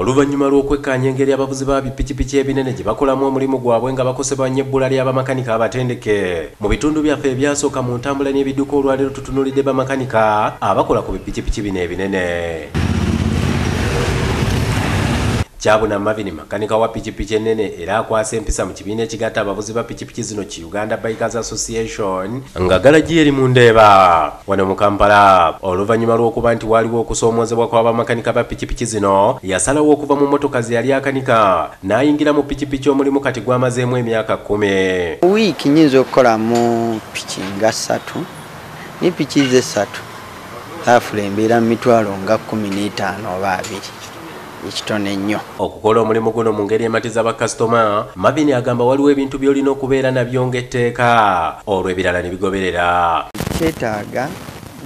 Oluvannyuma lw'okwekkaanya engeri abavuzi ba bipikipiki ebinene gye bakolamu omulimu gwabwe nga bakosebwa nnyo ebbula ly'abamakanika abatendeke. Mu bitundu byaffe ebyasooka mu ntambula n'ebidduka olwaleero tutunuulidde bamakanika abakola ku bipikipiki bino ebinene. Kyabuna Marvin makanika wa pikipiki ennene era akwasa empisa mu kibiina ekigatta abavuzi ba pikipiki zino ki Uganda Bikers Association nga galagi eri mu Ndeeba wano mu Kampala. Oluvannyuma lw'okuba nti waaliwo okusoomoozebwa kw'abamakanika ba pikipiki zino yasalawo okuva mu mmotoka ze yali akanika n'ayingira mu pikipiki omulimu kati gwamazeemu emyaka 10. Wiiki nnyinza okukola mu piki nga 3 ne piki ze 3 afula embeera mu mitwalo nga 15 oba 2. Ekitone nnyo okukola omulimu guno mu ngeri ematiza bakasitoma. Marvin agamba waliwo ebintu by'olina okubeera nabyo ng'etteeka olwo ebirala ne bigoberera. Kyetaaga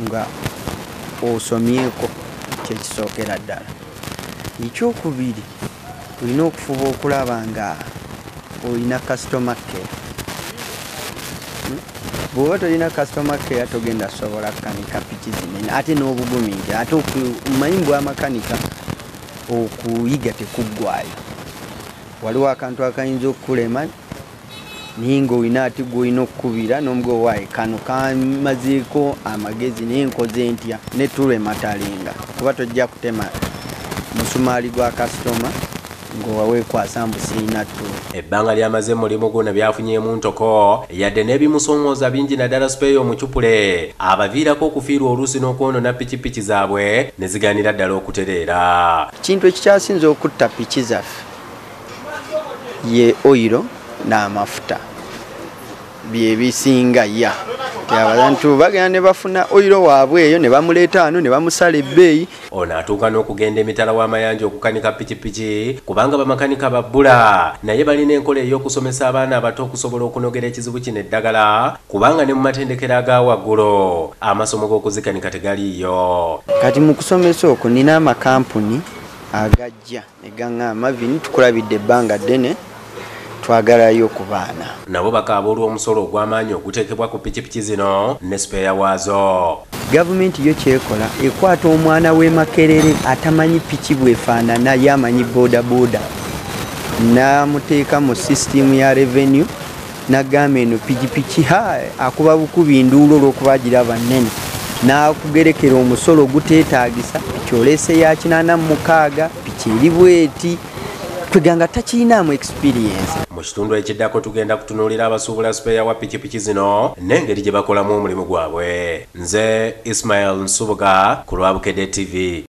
nga osomyeko kyekisookera ddala. Ekyokubiri olina okufuba okulaba nga olina customer care. Bw'oba tolina customer care togenda sobola kukanika piki zinene ate n'obugumiiki ate omumanyi bw'amakanika okuyiga tekuggwaayo. Waliwo akantu akayinza okukulema naye ng'olina ati gw'olina okukubira n'omugo waaye kano kamazeeko amagezi naye nkoze ntya ne tulwe matalenga kuba tojja kutema musumaali gwa kasitoma ng'owaweekwasa mbu sirina ttulo. Ebbanga lyamaze mu mulimu guno byafunyeemu ntoko yadde n'ebimusongooza bingi naddala sipeeyo omucupule abaviirako okufiirwa oluusi n'okwonoona pikipiki zaabwe ne zigaanira ddala okutereera. Ekintu ekikyasinze okutta piki zaffe ye oyiro n'amafuta bye bisinga ya. Abantu bagenda ne bafuna oyiro waabwe eyo ne bamuleeta wano ne bamusala ebbeeyi. Ono atuuka n'okugenda emitala w'amayanja okukanika pikipiki kubanga bamakanika babbula naye balina enkola ey'okusomesa abaana abato okusobola okunogera ekizibu kino eddagala kubanga ne mu matendekero aga waggulu amasomo g'okuzikanika tegaliiyo. Kati mu kusomesa okwo nina amakampuni agajja ne gaŋŋamba Marvin tukulabidde ebbanga ddene twagalayo ku baana. Nabo bakaaba olw'omusolo ogw'amaanyi oguteekebwa ku pikipiki zino ne sipeeya waazo. Gavumenti yo kyekola ekwata omwana w'e Makerere atamanyi piki bwefaanana ye amanyi boodabooda n'amuteeka mu sisitimu ya revenue n'agamba eno pikipiki akuba bukubi nduulo olw'okuba agiraba nnene n'akugerekera omusolo oguteetaagisa piki oleese ya 86 piki eri bweti kweganga takirinaamu experience. Mu kitundu ekiddako tugenda kutunuulira abasuubula sipeeya wa pikipiki zino n'engeri gye bakolamu omulimu gwabwe. Nze Ismail Nsubuga ku Lwabukedde TV.